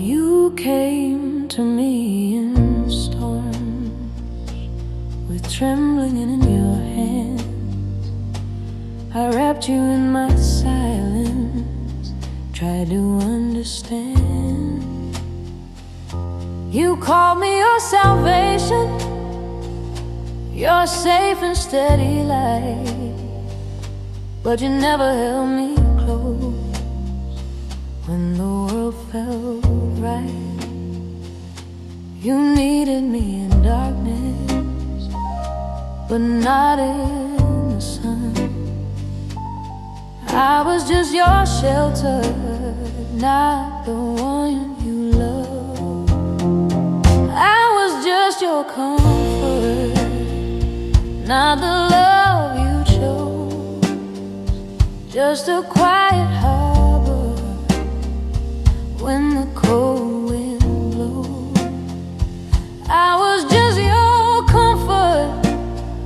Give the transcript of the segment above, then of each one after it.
You came to me in storms, with trembling in your hands. I wrapped you in my silence, tried to understand. You called me your salvation, your safe and steady light. But you never held me close when the world felt right. You needed me in darkness, but not in the sun. I was just your shelter, not the one you loved. I was just your comfort, not the love you chose. Just a quiet harbor when the cold wind blows. I was just your comfort,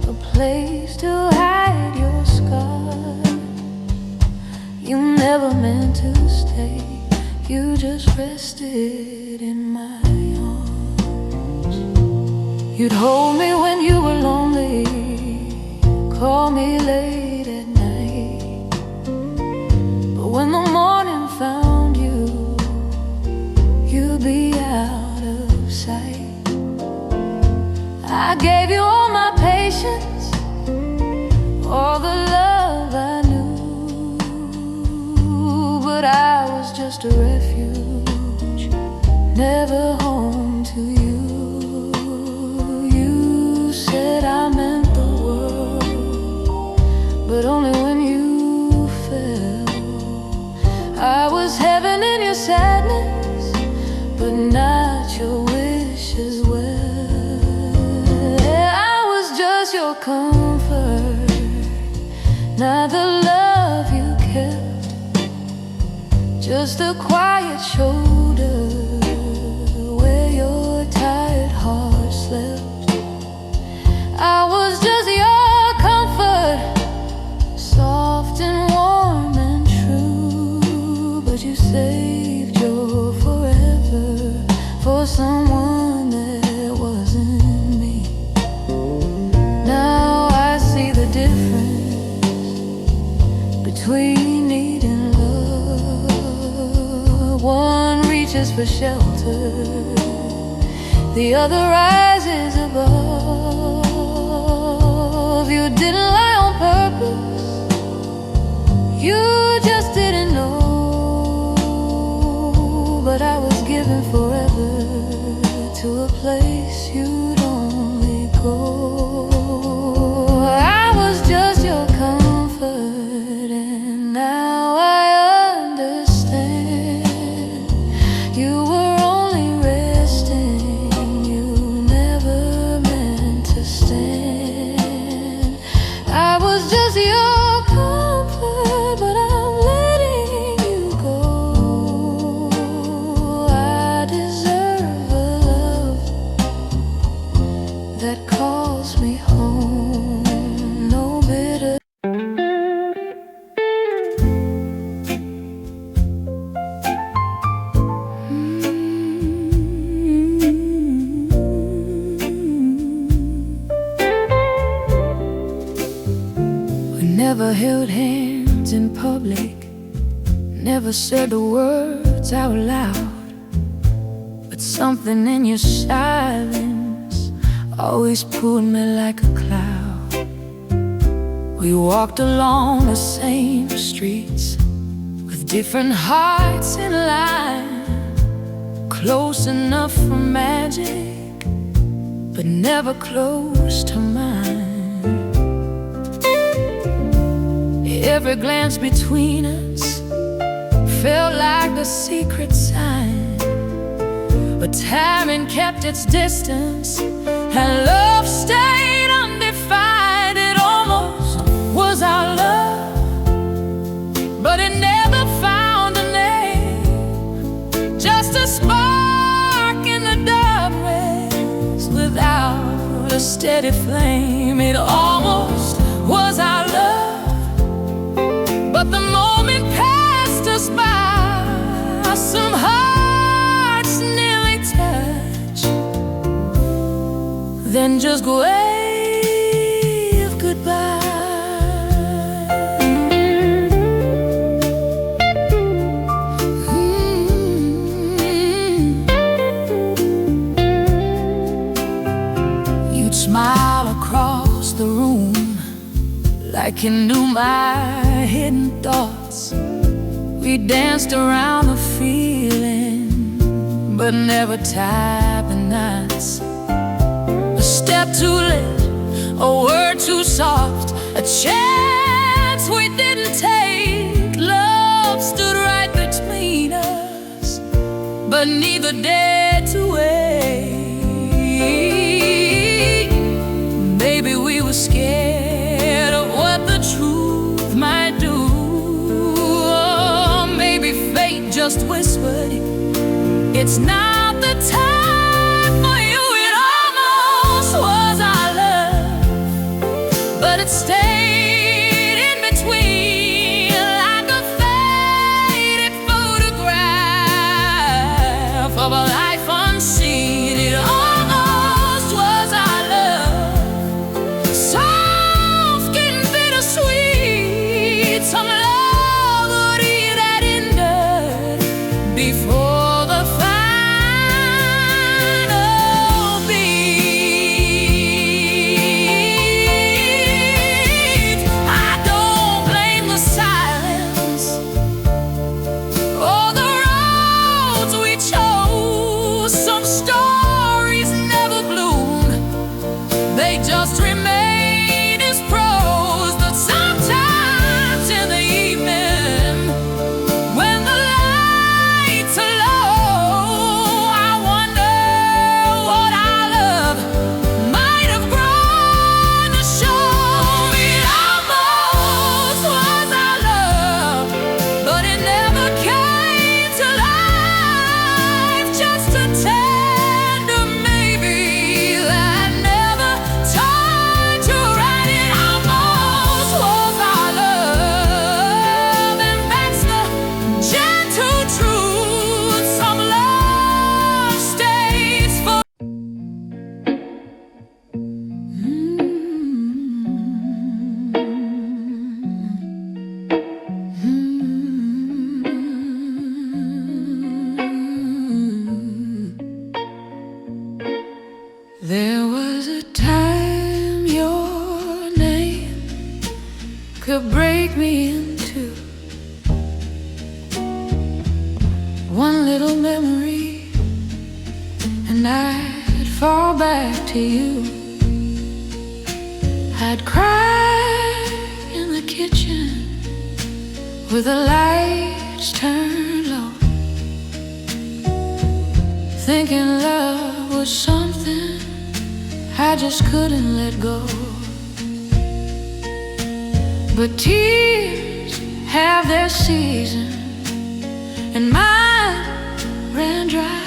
a place to hide your scars. You never meant to stay, you just rested in my arms. You'd hold me when you were lonely, call me late at night. But when the morning found you, you'd be out of sight. I gave you all my patience, all the love I knew, but I was just a refuge, never home to you. You said I meant the world, but only when you fell. I was heaven in your sadness, but not your wish as well. I was just your comfort, not the love you kept. Just a quiet shoulder where your tired heart slept. I was just your comfort, soft and warm and true. But you saved your forever for someone that wasn't me. Now I see the difference between need and love. One reaches for shelter, the other rises above. You didn't lie on purpose, you just didn't know. But I was given forever to a place you'd only go. I was just your comfort, and now I understand. You were only resting, you never meant to stand. I was just your comfort, but I'm letting you go. I deserve a love that calls me home, no bitter. We never held hands in public, never said the words out loud, but something in your silence always pulled me like a cloud. We walked along the same streets with different hearts in line, close enough for magic, but never close to mine. Every glance between us felt like a secret sign, but timing kept its distance and love stayed undefined. It almost was our love, but it never found a name. Just a spark in the darkness without a steady flame. It almost was our love, but the moment passed us by. Some hearts just wave goodbye. You'd smile across the room like you knew my hidden thoughts. We danced around the feeling, but never tied the knots. A step too late, a word too soft, a chance we didn't take. Love stood right between us, but neither dared to wait. Maybe we were scared of what the truth might do. Or maybe fate just whispered, it's not the time for you. It almost was our love, but it stayed in between like a faded photograph of a life unseen. It almost was our love, soft and bittersweet, some love that ended before the final beat. I don't blame the silence or the roads we chose. Some stories never bloomed, they just remain as prose. But sometimes in the evening, when the lights are low, I wonder what our love might have grown to show. It almost was our love, but it never came to life. Just a tender maybe that never turned to right. It almost was our love, and that's the gentle truth. Some love stays for. There was a time your name could break me into one little memory, and I'd fall back to you. I'd cry in the kitchen with the lights turned low, thinking love was something I just couldn't let go. But tears have their season, and mine ran dry.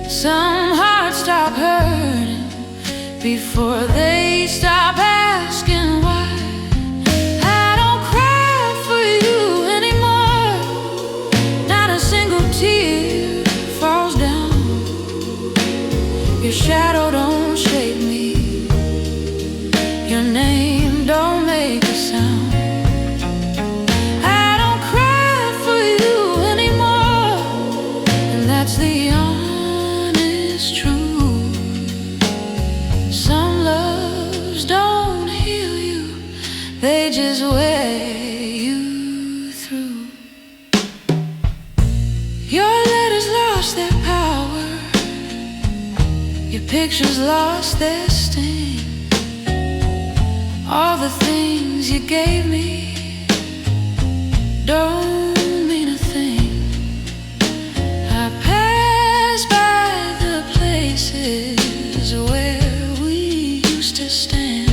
Some hearts stop hurting before they stop asking why. I don't cry for you anymore, not a single tear falls down. Your shadow don't shake me, your name don't make a sound. I don't cry for you anymore, and that's the honest truth. Some loves don't heal you, they just wear you through. Your letters lost their power, your pictures lost their sting. All the things you gave me don't mean a thing. I pass by the places where we used to stand,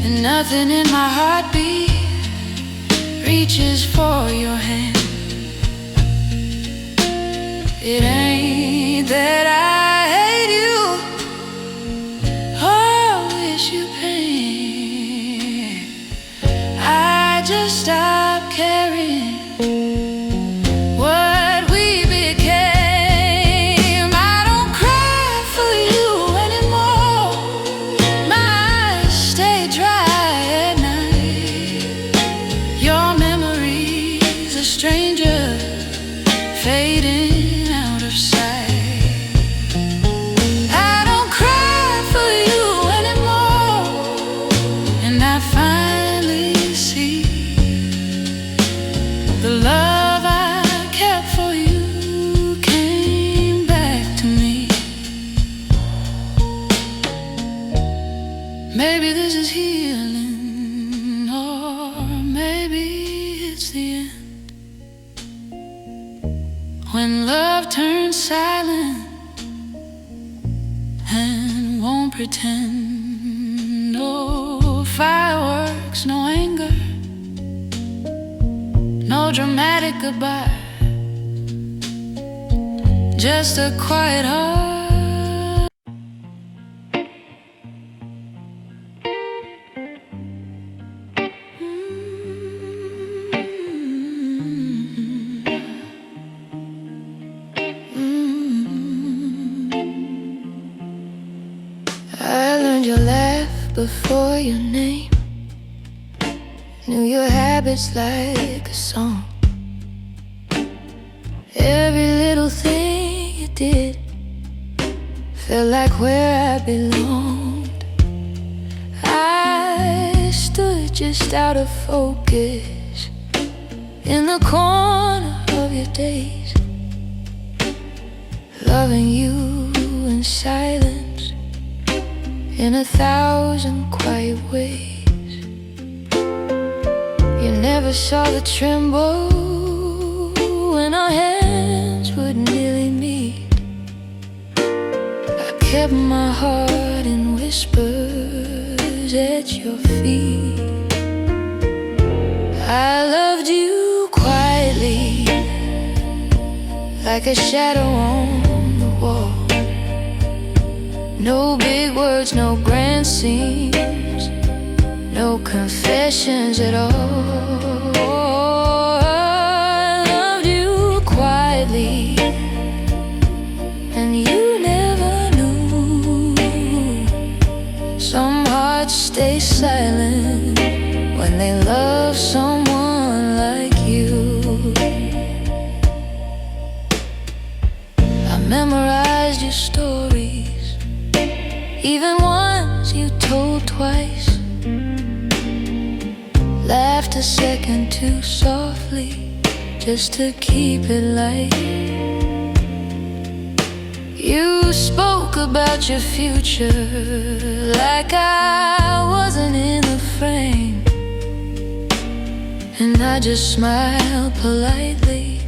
and nothing in my heartbeat reaches for your hand. It ain't that I hate you or wish you pain, I just stopped caring what we became. I don't cry fading out of sight. I don't cry for you anymore, and I finally see the love I kept for you came back to me. Maybe this is healing, or maybe it's the end. When love turns silent and won't pretend. No fireworks, no anger, no dramatic goodbye, just a quiet heart. I learned your laugh before your name, knew your habits like a song. Every little thing you did felt like where I belonged. I stood just out of focus in the corner of your days, loving you in silence in 1,000 quiet ways. You never saw the tremble when our hands would nearly meet. I kept my heart in whispers at your feet. I loved you quietly, like a shadow on the wall. No big words, no grand scenes, no confessions at all. I loved you quietly, and you never knew. Some hearts stay silent when they love someone like you. I memorized your stories, even ones you told twice. Laughed a second too softly just to keep it light. You spoke about your future like I wasn't in the frame, and I just smiled politely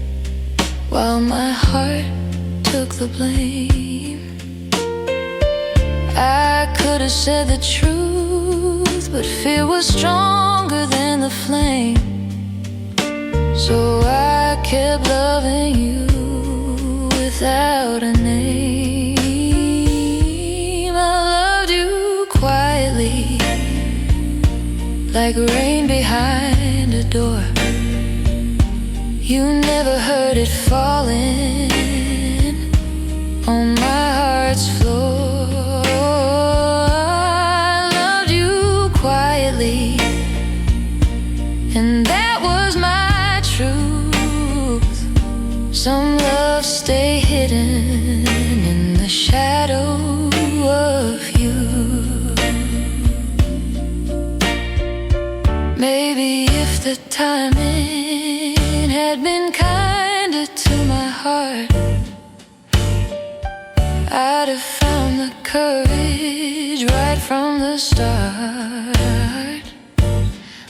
while my heart took the blame. I could have said the truth, but fear was stronger than the flame. So I kept loving you without a name. I loved you quietly, like rain behind a door. You never heard it falling on my heart's floor. And that was my truth. Some love stay hidden in the shadow of you. Maybe if the timing had been kinder to my heart, I'd have found the courage right from the start.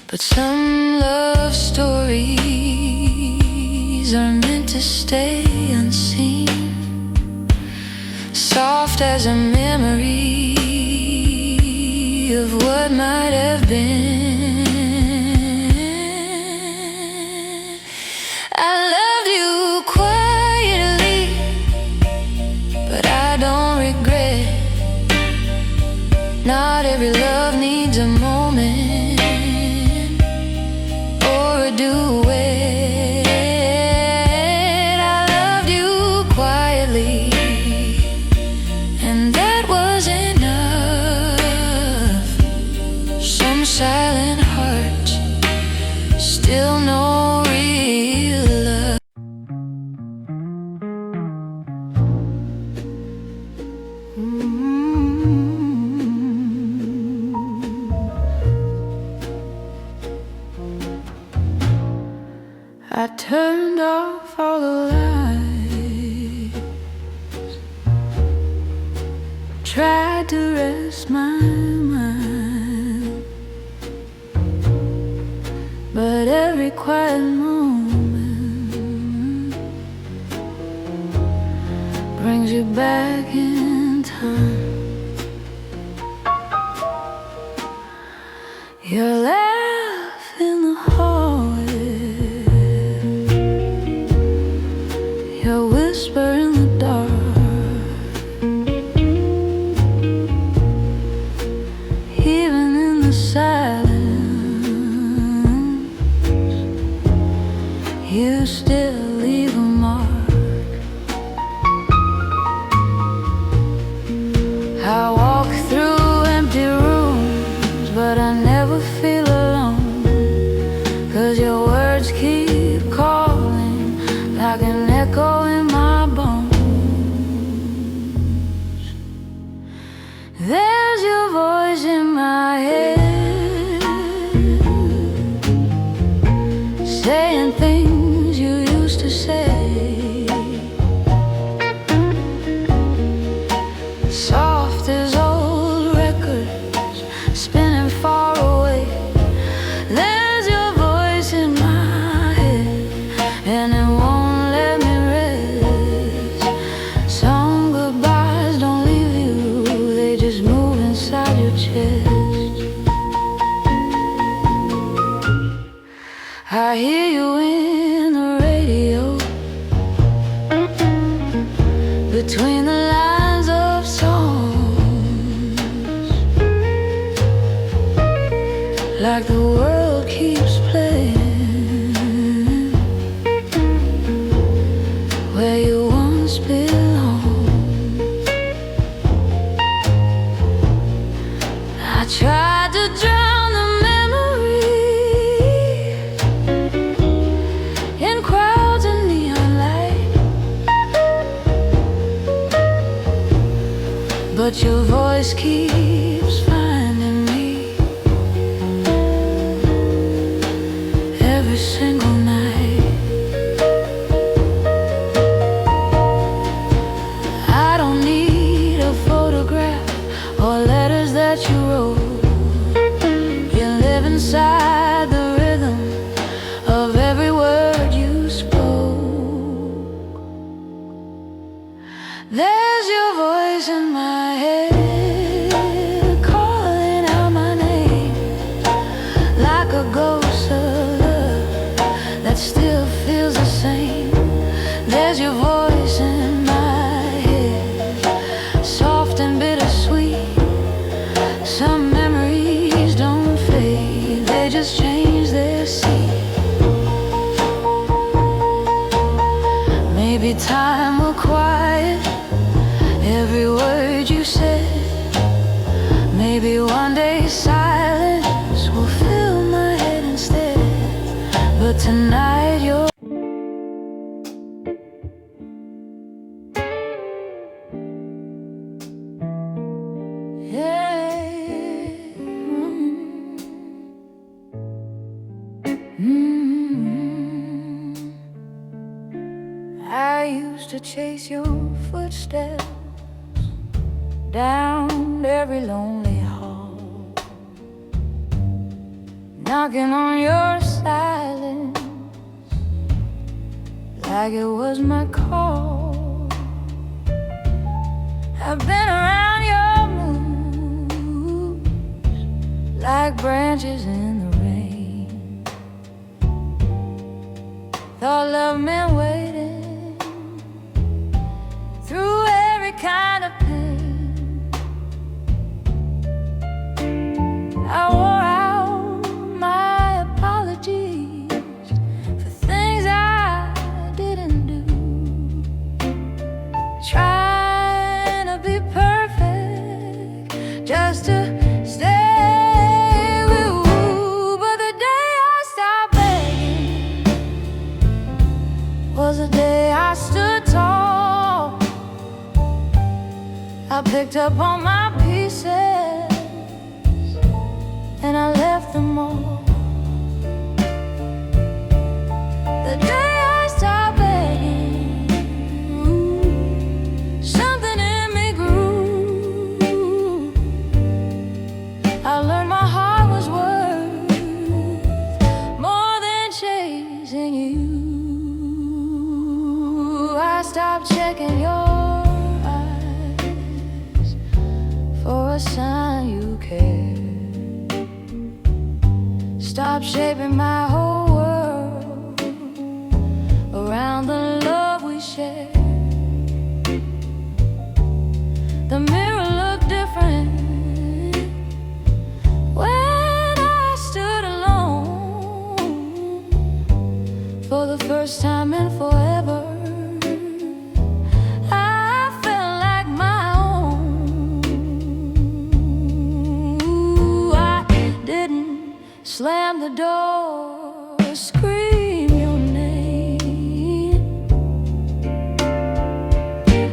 But some love stories are meant to stay unseen, soft as a memory of what might have been. I loved you quietly, but I don't regret. Not every love needs a moment or a duet. I loved you quietly, and that was enough. Some silence twist my mind, but every quiet moment brings you back in time. Your laugh in the hallway, your whisper in the dark, even in the silence, you still leave a mark. I walk through empty rooms, but I never feel alone, 'cause your words keep calling like an echo in my bones. There's your voice in my head, saying things you used to say, soft as old records spinning far away. There's your voice in my head, and it won't let me rest. Some goodbyes don't leave you, they just move inside your chest. I hear you in the radio, between the lines of songs, like the world keeps playing where you once belonged. I tried to drown the memory in crowds and neon light, but your voice keeps finding me every single night. I don't need a photograph or letters that you wrote. You live inside the rhythm of every word you spoke. There's your voice in my head, calling out my name like a ghost of love that still feels the same. There's your voice in my head, soft and bittersweet. Some memories don't fade, they just change their seat. Maybe time will quiet every word you said. Maybe one day silence will fill my head instead. But tonight you're I used to chase your footsteps down every lonely hall, knocking on your silence like it was my call. I've been around your moves like branches in the rain. Thought love meant waiting through every kind of pain. I wore out my apologies for things I didn't do, trying to be perfect just to stay with you. But the day I stopped begging was the day I stood tall. I picked up all my pieces and I left them all. The day I stopped begging, something in me grew. I stop checking your eyes for a sign you care. Stop shaping my whole world around the love we share. The mirror looked different when I stood alone for the first time in forever. I felt like my own. I didn't slam the door, scream your name.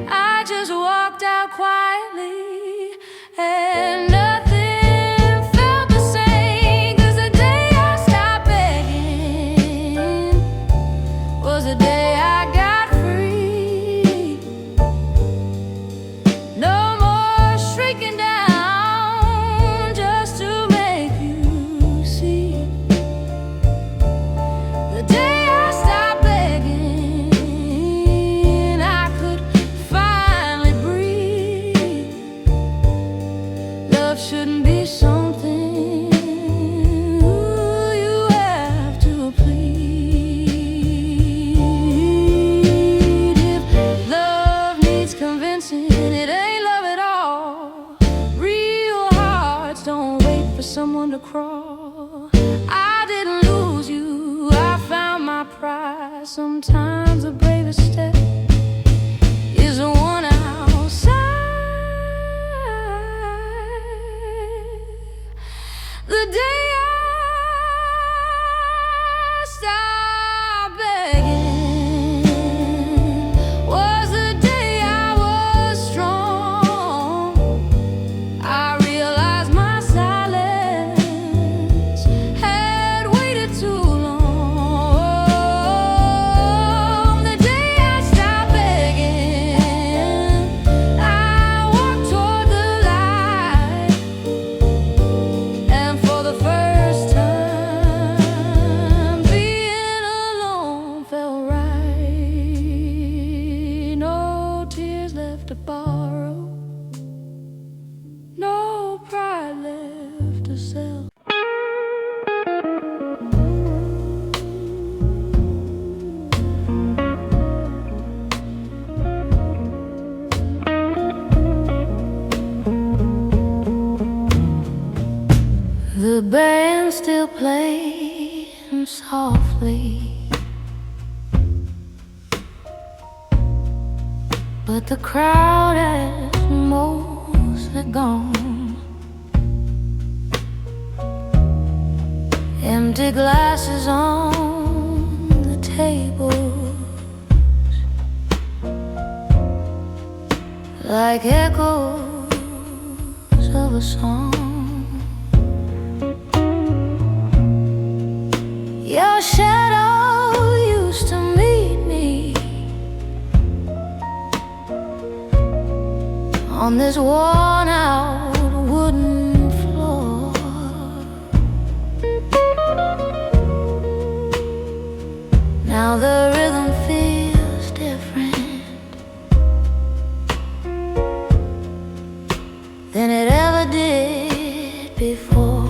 I just walked out quietly, and nothing felt the same. 'Cause the day I stopped begging was the day I got free. No more shrieking down just to make you see. The day I stopped begging, I could finally breathe. Love shouldn't be something you have to plead. If love needs convincing, it ain't love at all. Real hearts don't wait for someone to crawl. I didn't lose you, I found my pride. Sometimes the bravest step is the one outside. The day I stopped begging was the day I was strong. I realized my silence had waited too long. The day I stopped begging, I walked toward the light, and for the first time, being alone felt right. No tears left to borrow, no pride left to sell. The band still playing softly, but the crowd has mostly gone. Empty glasses on the tables, like echoes of a song. Your shadow used to meet me on this worn-out wooden floor. Now the rhythm feels different than it ever did before.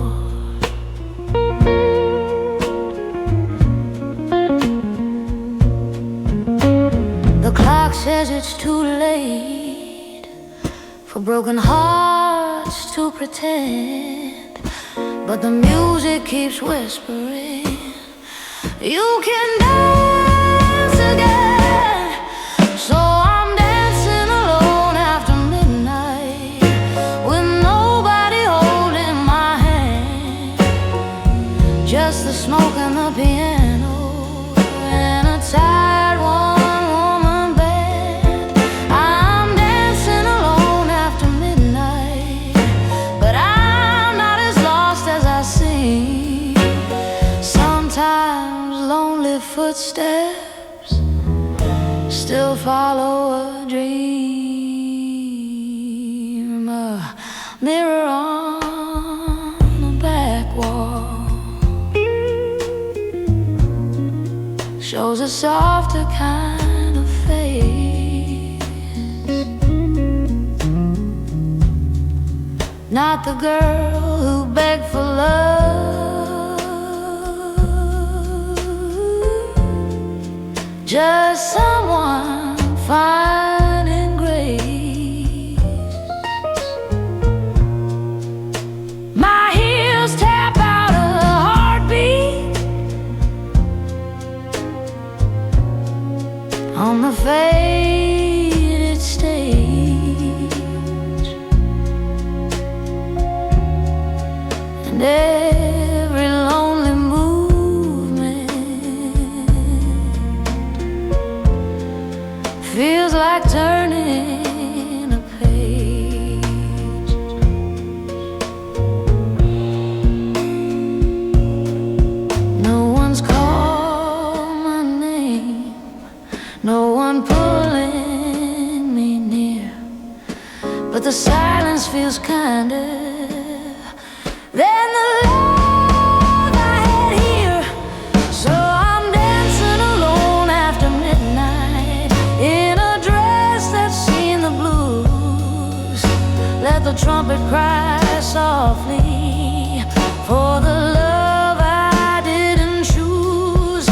The clock says it's too late for broken hearts to pretend, but the music keeps whispering, you can dance again. So I'm dancing alone after midnight, with nobody holding my hand, just the smoke and the piano and a tired one-woman band. I'm dancing alone after midnight, but I'm not as lost as I seem. Sometimes lonely footsteps still follow a dream. A mirror on the back wall shows a softer kind of face. not the girl who begged for love, just someone fine and grace. My heels tap out a heartbeat on the faded stage, and every lonely movement feels like turning a page. No one's called my name, no one pulling me near, but the silence feels kinder than the love I had here. So I'm dancing alone after midnight in a dress that's seen the blues. Let the trumpet cry softly for the love I didn't choose.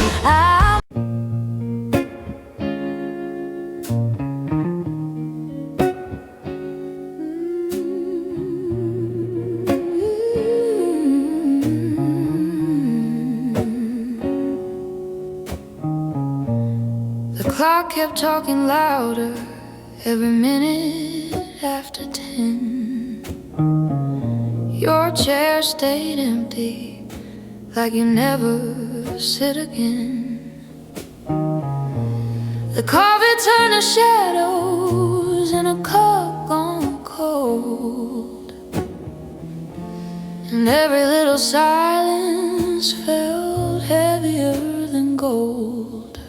The clock kept talking louder every minute after 10. Your chair stayed empty, like you never sit again. The coffee turned to shadows in a cup gone cold, and every little silence felt heavier than gold.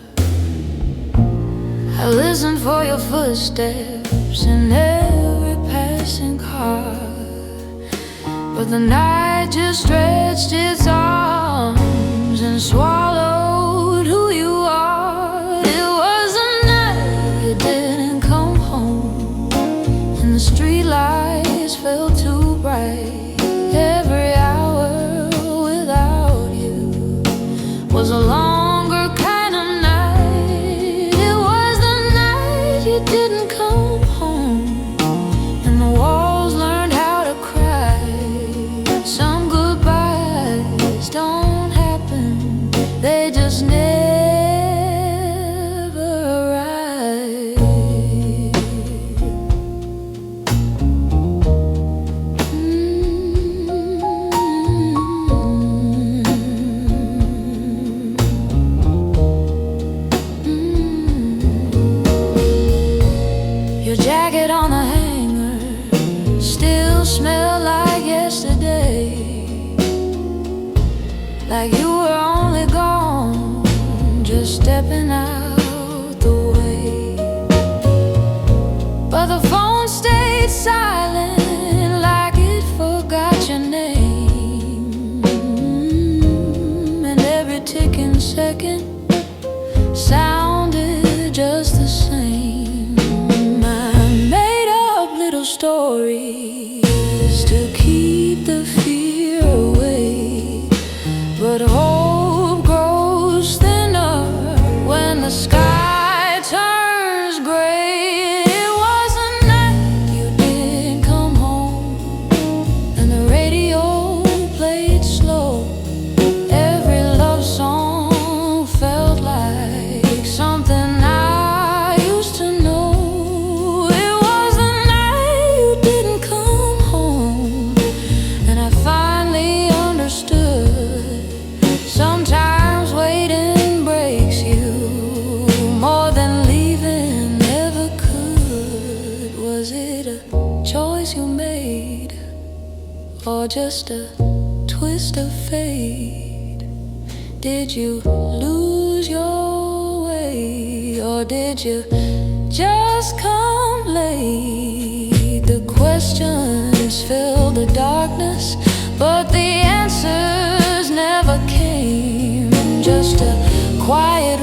I listened for your footsteps in every passing car, but the night just stretched its arms and swallowed who you are. It was the night you didn't come home, and the streetlights felt too bright. Every hour without you was a longer kind of night. It was the night you didn't come home, and the walls learned how to cry. Some goodbyes don't happen, they just never arrive. Your jacket on the hanger still smelled like yesterday, like you were only gone, just stepping out the way. But the phone stayed silent, like it forgot your name, and every ticking second sounded just the same. I made up little stories to keep the fear away, but hope grows thinner when the sky turns gray. It was the night you didn't come home, and the radio played slow. Every love song felt like something I used to know. It was the night you didn't come home, and I finally understood. Sometimes waiting breaks you more than leaving ever could. Was it a choice you made, or just a twist of fate? Did you lose your way, or did you just come late? The questions filled the darkness, but the answers never came. Just a quiet